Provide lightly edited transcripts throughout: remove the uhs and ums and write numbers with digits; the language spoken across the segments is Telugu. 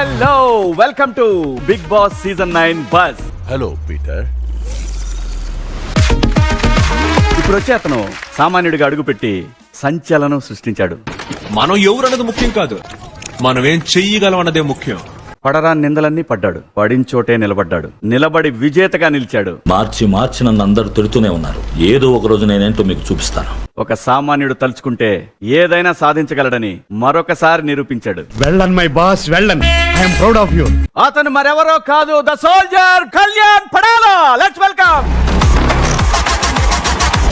Hello welcome to Bigg Boss season 9 బస్. Hello Peter. ఇప్పుడు వచ్చే అతను సామాన్యుడిగా అడుగుపెట్టి సంచలనం సృష్టించాడు. మనం ఎవరన్నది ముఖ్యం కాదు, మనం ఏం చెయ్యగలం అన్నదే ముఖ్యం. పడరా నిందలన్నీ పడ్డాడు, పడించోటే నిలబడ్డాడు, నిలబడి విజేతగా నిలిచాడు. మార్చి నన్ను అందరూ తిడుతూనే ఉన్నారు. ఏదో ఒక రోజు నేనేంటో మీకు చూపిస్తాను. ఒక సామాన్యుడు తలుచుకుంటే ఏదైనా సాధించగలడని మరొకసారి నిరూపించాడు. Well done my boss, well done. I'm proud of you. అతను మరెవరో కాదు, the soldier Kalyan Padala. Let's welcome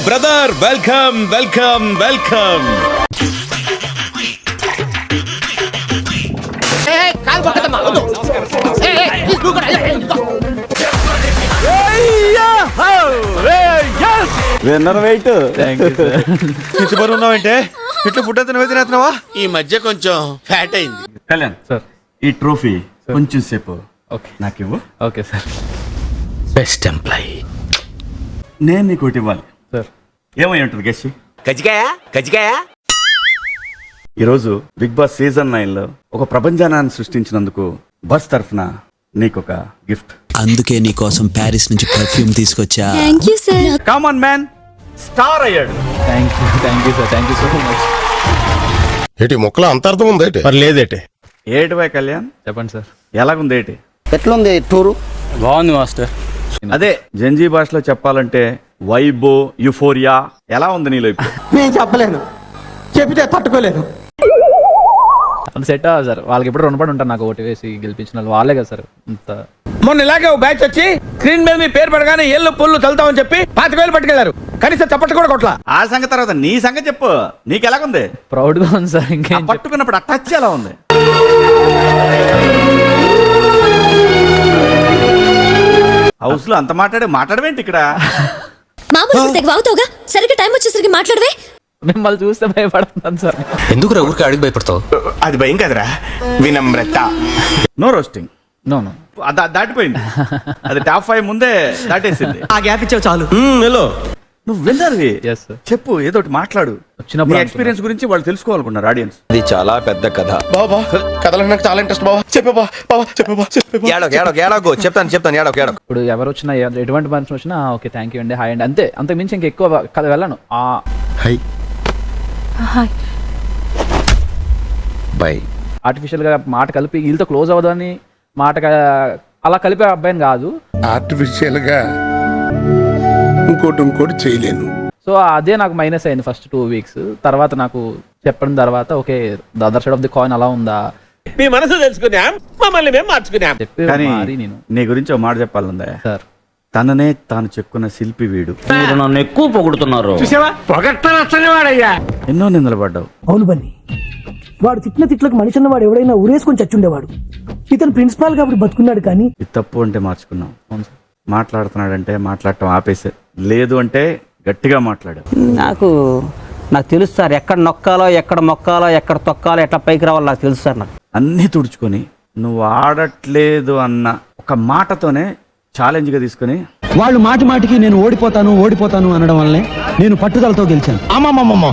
brother. Welcome welcome welcome. Winner wait. ఉన్నావంటే ఇట్లా ఫుడ్ అతను తినేస్తున్నావా? ఈ మధ్య కొంచెం ఫ్యాట్ అయింది. కళ్యాణ్ సార్, ఈ ట్రోఫీ కొంచెం సేపు నాకు ఇవ్వు. Okay sir. Best employee. నేను నీకు ఒకటి ఇవ్వాలి సార్. ఏమై ఉంటుంది గెస్ట్? కజ్జికాయ. ఈరోజు బిగ్ బాస్ సీజన్ 9 లో ఒక ప్రపంచాన్ని సృష్టించినందుకు బస్ తరఫున నీకొక గిఫ్ట్. అందుకే నీ కోసం ప్యారిస్ నుంచి పర్ఫ్యూమ్ తీసుకొచ్చా. Thank you sir. Common man star అయ్యాడు. Thank you sir. Thank you so much. ఏటి మొక్కల అంతర్థం ఉంది ఏటి? లేదేటే. ఏటి బాయ్ కళ్యాణ్, చెప్పండి సార్. ఎలాగుంది ఏటి? ఎట్లుంది టూరు? బాగుంది మాస్టర్. అదే జంజీ భాషలో చెప్పాలంటే వైబో, యుఫోరియా ఎలా ఉంది నీలో ఇప్పుడు? నేను చెప్పలేను, చెబితే తట్టుకోలేను. అంత సెట్ అవ్వాలి సార్. వాళ్ళకి ఎప్పుడు రుణపడి ఉంటారు నాకు ఓటు వేసి గెలిపించిన వాళ్ళు. వాళ్ళే కదా సార్ అంత. మొన్న ఇలాగే ఓ బ్యాచ్ వచ్చి స్క్రీన్ మీద మీ పేరు పడగానే ఏళ్ళు పుల్లు చల్తామని చెప్పి 25,000 పట్టుకెళ్లారు. కనీసం చప్పట్లు కూడా కొట్ల. ఆ సంగతి తర్వాత నీ సంగతి చెప్పు. నీకు ఎలాగుంది? ప్రౌడ్ గా ఉంది సార్. ఇంకేం పట్టుకున్నప్పుడు ఆ టచ్ ఎలా ఉంది? హౌస్ లో అంత మాట్లాడవేంటి ఇక్కడ? మామూలు తెగ వాగుతావుగా, సరిగ్గా టైం వచ్చేసరికి మాట్లాడవే. మిమ్మల్ని చూస్తే భయపడుతున్నాను సార్. ఎందుకు ఊరికి అడిగి భయపడతావు? అది భయం కదరా, వినమ్రత. No roasting. నో దాటిపోయింది. అది టాప్ 5 ముందే దాటేసింది. ఆ గ్యాప్ ఇచ్చావు చాలు. నువ్వు విన్నర్వి. Yes, sir. చెప్పు, ఏదో ఒకటి మాట్లాడు. వచ్చినప్పుడు నీ ఎక్స్పీరియన్స్ గురించి వాళ్ళు తెలుసుకోవాలనుకున్నారు ఆడియన్స్. ఇది చాలా పెద్ద కథ. బాబా కథలకు నాకు చాలా ఇంట్రెస్ట్. బాబా చెప్పే ఏడో చెప్తాను ఏడో. ఇప్పుడు ఎవరు వచ్చినా ఎటువంటి మనిషి వచ్చినా ఓకే థ్యాంక్ యూ అండి, హాయ్ అండి, అంతే. అంతకు మించి ఇంకెక్కువ కథ వెళ్ళను. Hi bye. ఆర్టిఫిషియల్ గా మాట కలిపి వీళ్ళతో క్లోజ్ అవ్వదని మాట అలా కలిపే అబ్బాయిని కాదు. ఆర్టిఫిషియల్ గా ఇంకోటి చేయలేను. సో అదే నాకు మైనస్ అయింది ఫస్ట్ 2 weeks. తర్వాత నాకు చెప్పిన తర్వాత okay the other side of the coin అలా ఉందా మీ మనసు తెలుసుకున్నాం, మమ్మల్ని మేము మార్చుకున్నాం. చెప్పి కానీ మారి నేను నీ గురించి ఒక మాట చెప్పాలందా సార్. తననే తాను చెప్పుకున్న శిల్పి వీడు. మీరు నన్ను ఎక్కువ పొగుడుతున్నారు. చూసావా, పొగట్టని వాడయ్యా. ఎన్నో నిందలు పడ్డావు. అవును బన్నీ, వాడు తిట్టిన తిట్లకు మనిషి అన్నవాడు ఎవడైనా ఊరేసుకొని చచ్చుండేవాడు. ఇతను ప్రిన్సిపాల్ కాబట్టి బతుకున్నాడు. కానీ ఇది తప్పు అంటే మార్చుకున్నావు. మాట్లాడుతున్నాడంటే మాట్లాడటం ఆపేసే, లేదు అంటే గట్టిగా మాట్లాడు. నాకు తెలుసు సార్, ఎక్కడ నొక్కాలో ఎక్కడ మొక్కాలో ఎక్కడ తొక్కాలో ఎట్లా పైకి రావాలో నాకు తెలుసు సార్. నాకు అన్నీ తుడుచుకొని నువ్వు ఆడట్లేదు అన్న ఒక మాటతోనే ఛాలెంజ్ గా తీసుకుని వాళ్ళు మాటికి నేను ఓడిపోతాను అనడం వల్లనే నేను పట్టుదలతో గెలిచాను. అమ్మమ్మమ్మ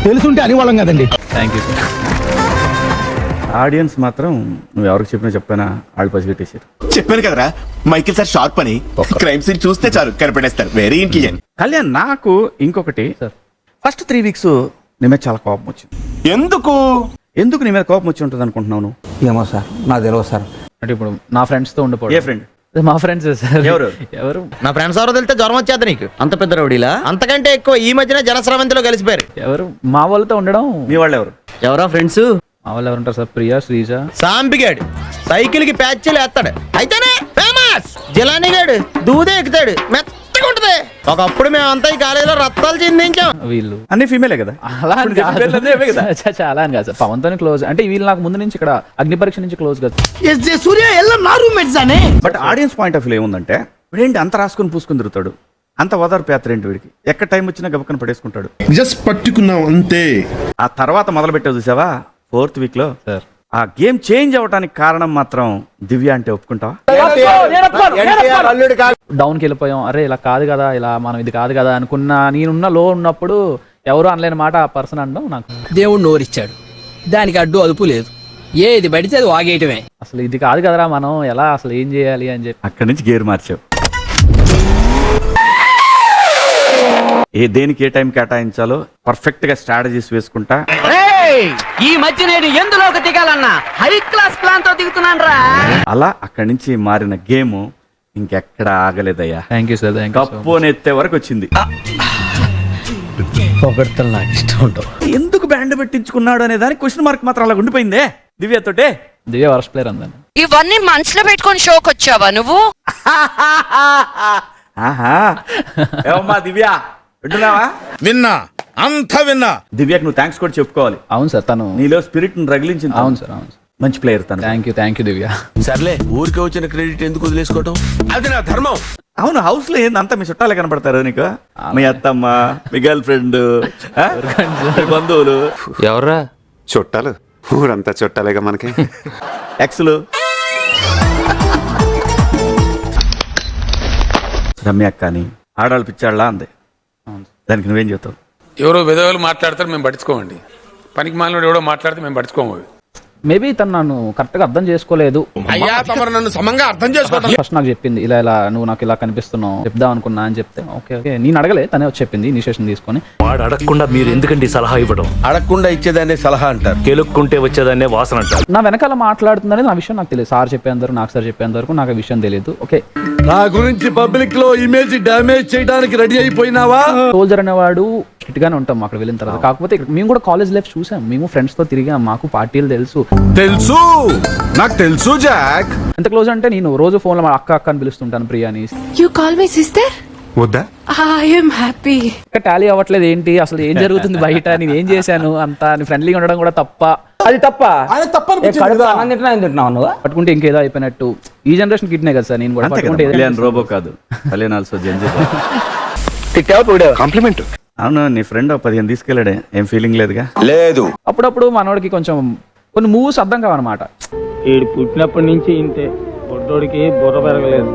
తెలుసుంటే అనివాళ్ళం కదండి. Thank you sir. ఆడియన్స్ మాత్రం నువ్వు ఎవరికి చెప్పినా వాళ్ళు పసిగట్టేశారు. చెప్పాను కదరా, మైకిల్ సార్ షార్ప్ అని. క్రైమ్ సీన్ చూస్తే చాలు కనిపెట్టేస్తారు. Very intelligent. కళ్యాణ్, నాకు ఇంకొకటి, ఫస్ట్ 3 weeks నీ మీద చాలా కోపం వచ్చింది. ఎందుకు నీ మీద కోపం వచ్చి ఉంటుంది అనుకుంటున్నావు నువ్వు? ఏమో సార్, నాకు తెలియదు సార్. అంటే ఇప్పుడు నా ఫ్రెండ్స్ తో ఉండిపోవడం. ఏ ఫ్రెండ్? మా ఫ్రెండ్స్ సార్. ఎవరు నా ఫ్రెండ్స్ ఎవరో తెలితే జ్వరం వచ్చేది నీకు. అంత పెద్ద రౌడీలా? అంతకంటే ఎక్కువ ఈ మధ్యన జనశ్రవంతిలో కలిసిపోయారు. ఎవరు? మా వాళ్ళతో ఉండడం. మీ వాళ్ళు ఎవరు? ఎవరో ఫ్రెండ్స్. మా వాళ్ళు ఎవరుంటారు సార్? ప్రియా, శ్రీజ. సాంబిగాడు సైకిల్ కి ప్యాచ్లు వేస్తాడు, అయితేనే ఫేమస్. జిలానీగాడు దూదే ఎక్కుతాడు, మెత్తగా ఉంటది. ఒకప్పుడు మేమంతా ఈ కాలేజీలో రత్తాలు చిందించాం. వీళ్ళు అన్ని ఫీమేలే కదా? అలా అని కాదు. చాలా అని కాదు సార్. పవన్ తోని క్లోజ్ అంటే వీళ్ళు నాకు ముందు నుంచి ఇక్కడ అగ్ని పరీక్ష నుంచి క్లోజ్ కదా. But audience point of view ఏముందంటే, వీడేంటి అంత రాసుకుని పూసుకుని తిరుగుతాడు, అంత ఓదార్పు యాత్ర ఏంటి వీడికి, ఎక్కడ టైం వచ్చినా గబక్కన పడేసుకుంటాడు. జస్ట్ పట్టుకున్నాం అంతే. ఆ తర్వాత మొదలు పెట్టావు చూసావా 4th week లో సార్. ఆ గేమ్ చేంజ్ అవడానికి కారణం మాత్రం దివ్య అంటే ఒప్పుకుంటావా? డౌన్ కి వెళ్ళిపోయాం. అరే ఇలా కాదు కదా, ఇలా మనం ఇది కాదు కదా అనుకున్నా. నేనున్న లో ఉన్నప్పుడు ఎవరు అనలేని మాట ఆ పర్సన్ అనడం నాకు. దేవుడు నోరిచ్చాడు, దానికి అడ్డు అదుపు లేదు. ఏది పడితే అది వాగేయటమే. అసలు ఇది కాదు కదరా మనం ఎలా అసలు ఏం చేయాలి అని చెప్పి అక్కడి నుంచి గేర్ మార్చావు. దేనికి ఏ టైం కేటాయించాలో పర్ఫెక్ట్ గా స్ట్రాటజీస్ వేసుకుంటా. ఈ మధ్య నేను ఎందులోకి దిగాలన్నా హై క్లాస్ ప్లాన్ తో దిగుతున్నాను రా. అలా అక్కడి నుంచి మారిన గేమ్ ఇంకెక్కడ ఆగలేదయ్యా. Thank you sir. కప్పోనెత్తే వరకు వచ్చింది. నాకు ఇష్టం ఉండవు. ఎందుకు బ్యాండ్ పెట్టించుకున్నాడు అనే దానికి క్వశ్చన్ మార్క్ మాత్రం అలా ఉండిపోయిందే దివ్యతోటే. దివ్య వర్స్ట్ ప్లేయర్ అందని. ఇవన్నీ మనసులో పెట్టుకొని షోకి వచ్చావా నువ్వు? ఆహా ఏమమ్మా దివ్య వింటున్నావా? విన్నా, అంతా విన్నా. దివ్యకు నువ్వు థ్యాంక్స్ కూడా చెప్పుకోవాలి. అవును సార్, తను నీలో స్పిరిట్ రగిలించింది. అవును సార్, అవును సార్. మంచి ప్లేయర్ తను. థ్యాంక్ యూ దివ్య. సర్లే, ఊరికే వచ్చిన క్రెడిట్ ఎందుకు వదిలేసుకోవటం? అది నా ధర్మం. అవును, హౌస్ లో ఏందంతా మీ చుట్టాలే కనపడతారు నీకు. మీ అత్తమ్మ, మీ గర్ల్ ఫ్రెండ్, బంధువులు. ఎవర్రా చుట్టాలు? ఊరంతా చుట్టాలేగా మనకి. ఎక్స్లు. రమ్య అక్కని ఆడాళ్ళు పిచ్చాళ్ళ అంది. దానికి నువ్వేం చెప్తావు? ఎవరో విధవలు మాట్లాడతారు, మేము పట్టించుకోమండి. పనికి మాలినోడు ఎవడో మాట్లాడితే మేము పట్టించుకోము. మేబీ తను నన్ను కరెక్ట్ గా అర్థం చేసుకోలేదు. అయ్యా తమరు నన్ను సమంగా అర్థం చేసుకోవడం. ఫస్ట్ నాకు చెప్పింది ఇలా నువ్వు నాకు ఇలా కనిపిస్తున్నావు చెప్దాం అనుకున్నా అని చెప్తే ఓకే నేను అడగలే, తనే వచ్చి చెప్పింది ఇనిషియేషన్ తీసుకొని. వాడు అడగకుండా మీరు ఎందుకండి సలహా ఇవ్వడం? అడగకుండా ఇచ్చేదాన్ని సలహా అంటారు, కెలుక్కుంటే వచ్చేదాన్నే వాసన అంటారు. నా వెనకాల మాట్లాడుతుందనేది నా విషయం నాకు తెలియదు. సార్ చెప్పేంతవరకు, నాకు సార్ చెప్పేంత వరకు నాకు ఆ విషయం తెలియదు. ఓకే, నా గురించి పబ్లిక్ లో ఇమేజ్ డ్యామేజ్ చేయడానికి రెడీ అయిపోయినావా? సోల్జర్ అనేవాడు స్ట్రిక్ట్ గానే ఉంటాం అక్కడ వెళ్ళిన తర్వాత. కాకపోతే మేము కూడా కాలేజ్ లైఫ్ చూసాం, మేము ఫ్రెండ్స్ తో తిరిగాం, మాకు పార్టీలు తెలుసు. నాకు తెలుసు జాక్. ఎంత క్లోజ్ అంటే నేను రోజు ఫోన్ లో అక్క అని పిలుస్తుంటాను ప్రియాని. You call me sister? వద్దా? I am happy. టాలీ అవ్వట్లేదు ఏంటి అసలు ఏం జరుగుతుంది బయట, నేను ఏం చేశాను అంత ఫ్రెండ్లీగా ఉండడం కూడా తప్ప. అది తప్ప పట్టుకుంటే ఇంకేదో అయిపోయినట్టు. ఈ జనరేషన్ కిడ్నే కదా సార్ నేను కూడా. పట్టుకుంటే రోబో కాదు. Also compliment. అవును, నీ ఫ్రెండ్ 15 తీసుకెళ్ళాడే, ఏం ఫీలింగ్ లేదుగా? లేదు. అప్పుడప్పుడు మనోడికి కొంచెం కొన్ని మూవ్స్ అర్థం కావన్నమాట. వీడు పుట్టినప్పటి నుంచి ఇంతే, పొట్టోడికి బుర్ర పెరగలేదు.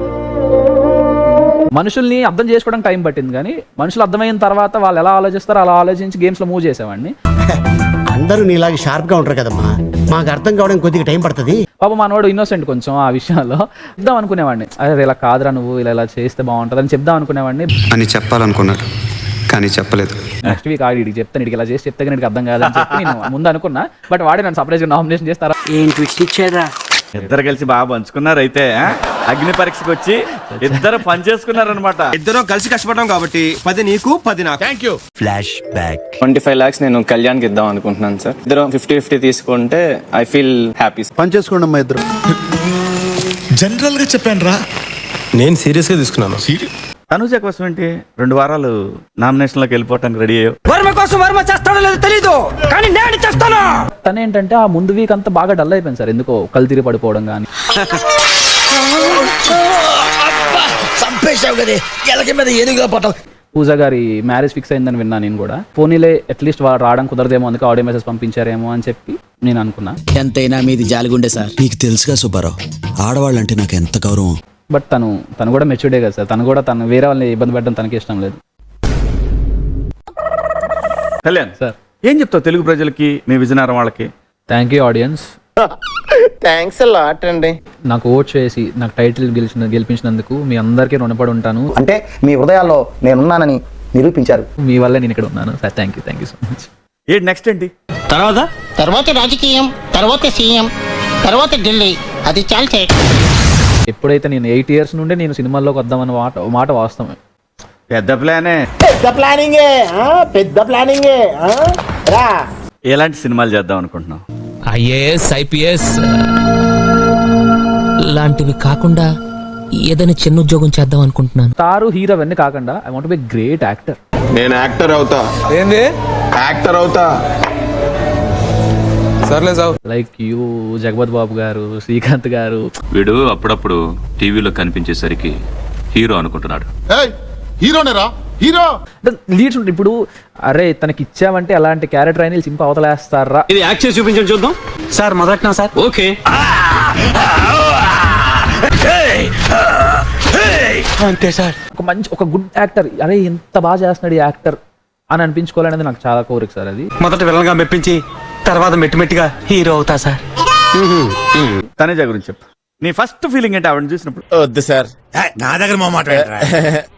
మనుషుల్ని అర్థం చేసుకోవడానికి టైం పట్టింది, కానీ మనుషులు అర్థమైన తర్వాత వాళ్ళు ఎలా ఆలోచిస్తారో అలా ఆలోచించి గేమ్స్ లో మూవ్ చేసేవాడిని. అందరూ నీలాగా షార్ప్ గా ఉంటారు కదమ్మా, మాకు అర్థం కావడానికి కొద్దిగా టైం పడుతుంది. పాప మనోడు ఇన్నోసెంట్ కొంచెం ఆ విషయాల్లో. చెప్దాం అనుకునేవాడిని, అదే ఇలా కాదురా నువ్వు ఇలా చేస్తే బాగుంటుంది అని చెప్దాం అనుకునేవాడిని అని చెప్పాలనుకున్నాడు కానీ చెప్పలేదు. నెక్స్ట్ వీక్ ఆడికి చెప్తాను, ఇడికి ఇలా చేసి చెప్తే నీకు అర్థం కాదని చెప్పి నేను ముందు అనుకున్నా. బట్ వాడే నన్ను సర్ప్రైజ్ గా నామినేషన్ చేస్తారా. ఏం ట్విస్ట్ ఇచ్చారా? ఇద్దరు కలిసి బాగా పంచుకున్నారు అయితే. అగ్ని పరీక్షకు వచ్చి ఇద్దరు పని చేసుకున్నారనమాట. ఇద్దరం కలిసి కష్టపడ్డాం కాబట్టి 10 నీకు 10 నాకు. Thank you. Flash back. 25 lakhs నేను కళ్యాణ్కి ఇద్దాం అనుకుంటున్నాను సార్. ఇద్దరు 50-50 తీసుకుంటే ఐ ఫీల్ హ్యాపీ. పని చేసుకోండి అమ్మా ఇద్దరు. జనరల్ గా చెప్పాను రా, నేను సీరియస్ గా తీసుకున్నాను. తనుజ కోసం ఏంటి 2 వారాలు నామినేషన్ లోకి వెళ్ళిపోవటానికి రెడీ అయ్యావు. వర్మ కోసం వర్మ చేస్తాడో లేదో తెలీదు, కానీ నేను చేస్తాను. తను ఏంటంటే ఆ ముందు వీక్ అంతా బాగా డల్ అయిపోయింది సార్, ఎందుకో కళ్ళు తిరిగి పడిపోవడం కానీ. పూజ గారి మ్యారేజ్ ఫిక్స్ అయిందని విన్నా నేను కూడా. పోనీలే అట్లీస్ట్ వాడు రావడం కుదరదేమో, అందుకే ఆడియో మెసేజ్ పంపించారేమో అని చెప్పి నేను అనుకున్నా. ఎంతైనా మీది జాలిగుండే సార్. నీకు తెలుసుగా సుబ్బారావు, ఆడవాళ్ళంటే నాకు ఎంత గౌరవం. బట్ తను కూడా మెచ్యూర్డే కదా సార్. తను వేరే వాళ్ళని ఇబ్బంది పెట్టడం తనకి ఇష్టం లేదు. కళ్యాణ్ సార్ ఏం చెప్తావు తెలుగు ప్రజలకి, మీ విజయనగరం వాళ్ళకి? Thank you audience. Thanks lot అండి. నాకు ఓట్ చేసి నాకు టైటిల్ గెలిపించినందుకు మీ అందరికీ రుణపడి ఉంటాను. అంటే మీ హృదయాల్లో నేనున్నానని నిరూపించారు. మీ వల్ల నేను ఇక్కడ ఉన్నాను sir. Thank you so much. ఏంటి నెక్స్ట్ ఏంటి? తర్వాత రాజకీయం, తర్వాత సీఎం, తర్వాత ఢిల్లీ. అది చాలు. ఎప్పుడైతే నేను 8 years నుండి నేను సినిమాల్లోకి వద్దామన్న మాట వాస్తవమే. పెద్ద ప్లానే. పెద్ద ప్లానింగే రా. ఎలాంటి సినిమాలు చేద్దాం అనుకుంటున్నావు? ఐఏఎస్, ఐపీఎస్ లాంటివి కాకుండా ఏదైనా చిన్న ఉద్యోగం చేద్దాం అనుకుంటున్నాను. తారు హీరో అవన్నీ కాకుండా I want be great actor. నేను యాక్టర్ అవుతా. ఏంది? యాక్టర్ అవుతా. సర్లే సార్. లైక్ యూ, జగపతి బాబు గారు, శ్రీకాంత్ గారు. వీడు అప్పుడప్పుడు టీవీలో కనిపించేసరికి హీరో అనుకుంటున్నాడు. హీరోనేరా హీరో. లీడ్స్ ఉంటాయి. ఇప్పుడు అరే తనకి ఇచ్చామంటే అలాంటి క్యారెక్టర్ అయినా సింప అవతలేస్తారా. ఇది యాక్ట్ చేసి చూపించండి చూద్దాం సార్. మొదటినా సార్? ఓకే అంతే సార్. ఒక గుడ్ యాక్టర్, అరే ఎంత బాగా చేస్తున్నాడు ఈ యాక్టర్ అని అనిపించుకోవాలనేది నాకు చాలా కోరిక సార్. అది మొదట విలన్గా మెప్పించి తర్వాత మెట్టిమెట్టిగా హీరో అవుతా సార్. తనేజా గురించి చెప్పు. నీ ఫస్ట్ ఫీలింగ్ ఏంటి ఆవిడని చూసినప్పుడు? వద్దు సార్. నా దగ్గర మా మాట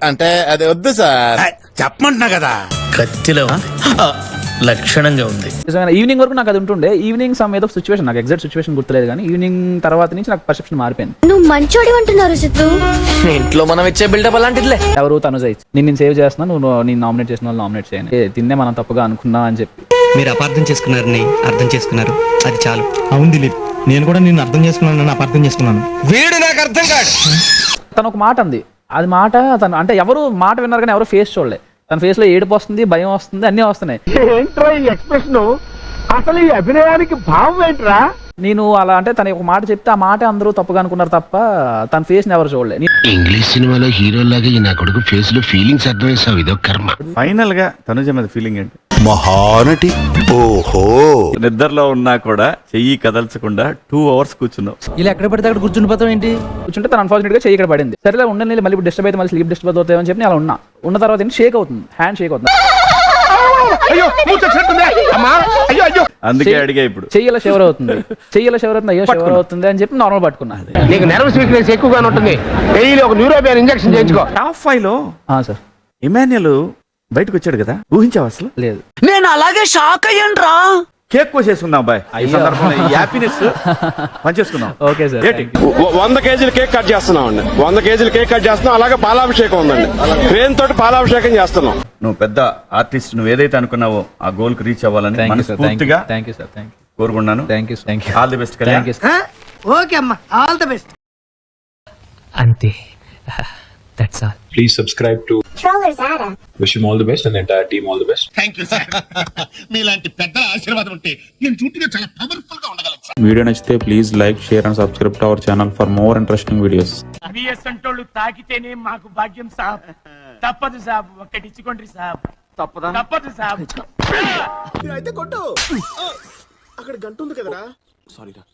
అంటే అది వద్దు సార్. చెప్పమంటున్నా కదా. కత్తిలో లక్షణంగా ఉంది. నిజంగా ఈవినింగ్ వరకు నాకు అది ఉంటుండే. ఈవినింగ్ సమ్ ఏదో సిచ్యువేషన్, నాకు ఎగ్జాక్ట్ సిచ్యువేషన్ గుర్తులేదు, కానీ ఈవినింగ్ తర్వాత నుంచి నాకు పర్సెప్షన్ మారిపోయింది. నువ్వు మంచోడి అంటున్నారు సిద్ధు. ఇంట్లో మనం ఇచ్చే బిల్డప్ అలాంటిదిలే. ఎవరు తను చేయొచ్చు, నేను సేవ్ చేస్తున్నా, నువ్వు నేను నామినేట్ చేసిన వాళ్ళు నామినేట్ చేయను, తిన్నే మనం తప్పుగా అనుకున్నా అని చెప్పి. మీరు అపార్థం చేసుకున్నారని అర్థం చేసుకున్నారు, అది చాలు. అవును దిలీప్, నేను కూడా నిన్ను అర్థం చేసుకున్నాను, అపార్థం చేసుకున్నాను. వీడు నాకు అర్థం కాదు. తను ఒక మాట అంది, అది మాట తను అంటే ఎవరు మాట విన్నారు కానీ ఎవరు ఫేస్ చూడలే. తన ఫేస్ లో ఏడుపు వస్తుంది, భయం వస్తుంది, అన్నీ వస్తున్నాయి. అసలు ఈ అభినయానికి భావం ఏంట్రా? నేను అలా అంటే తన ఒక మాట చెప్తే ఆ మాట అందరూ తప్పుగా అనుకున్నారు తప్ప తన ఫేస్ ని ఎవరు చూడలే. ఇంగ్లీష్ సినిమాలో హీరో లాగా ఈ నా కొడుకు ఫేస్ లో ఫీలింగ్స్ అర్థమేసావు, ఇదో కర్మ. ఫైనల్ గా తనుజ మీద ఫీలింగ్ ఏంటి? మహానటి. ఓహో. నిద్రలో ఉన్నా కూడా చెయ్యి కదల్చకుండా 2 hours కూర్చున్నావు. ఇలా ఎక్కడ పడితే అక్కడ కూర్చుని పోతాం ఏంటి? కూర్చుంటే తను అన్ఫార్చునేట్ గా చెయ్యి ఇక్కడ పడింది. సరేలే ఉండని, మళ్ళీ ఇప్పుడు డిస్టర్బ్ అయితే మళ్ళీ స్లీప్ డిస్టర్బ్ అవుతాయి అని చెప్పి నేను అలా ఉన్నా. ఉన్న తర్వాత ఏంటి షేక్ అవుతుంది, హ్యాండ్ షేక్ అవుతుంది. అందుకే అడిగా ఇప్పుడు. చెయ్యిలో షవర్ అవుతుంది, చెయ్యిలో షవర్ అవుతుంది, అయ్యో షవర్ అవుతుంది అని చెప్పి నార్మల్ పట్టుకున్నా. నీకు నెర్వస్ వీక్నెస్ ఎక్కువగా ఉంటుంది, డైలీ ఒక న్యూరోపియన్ ఇంజెక్షన్ చేయించుకో. టాప్ 5 లో సార్ ఇమాన్యుయల్ బయటకు వచ్చాడు కదా, ఊహించావు అసలు? లేదు. నేను అలాగే షాక్ అయ్యాను రా. కేక్ కోసేసుకుందాం బాయ్, ఈ సందర్భంలో ఈ హ్యాపీనెస్ పనిచేసుకుందాం. Okay sir. ఏంటి? 100 కేజీలు కేక్ కట్ చేస్తున్నాం అండి, 100 కేజీలు కేక్ కట్ చేస్తున్నాం. అలాగే పాలాభిషేకం ఉందండి, ట్రైన్ తోటి పాలాభిషేకం చేస్తున్నాం. నువ్వు పెద్ద ఆర్టిస్ట్, నువ్వు ఏదైతే అనుకున్నావో ఆ గోల్ కి రీచ్ అవ్వాలని మనస్ఫూర్తిగా thank you sir. Thank you, కోరుకున్నాను. Thank you, thank you. All the best Kalyan. Okay అమ్మా, ఆల్ ద బెస్ట్. అంతే. That's all. Please subscribe to Wish him all the best and the entire team all the best. Thank you sir. మీలాంటి పెద్దల ఆశీర్వాదం ఉంటే నేను చుట్టూ చాలా పవర్ఫుల్ గా ఉండగలను సార్. వీడియో నచ్చితే please like, share and subscribe to our channel for more interesting videos. బిఎస్ఎంటోళ్ళు తాకితేనే మాకు భాగ్యం సాబ్. తప్పదు సాబ్, ఒక్కటిచ్చుకోండి సాబ్. తప్పదు సాబ్. అయితే కొట్టు. అక్కడ గంట ఉంది కదరా. సారీరా.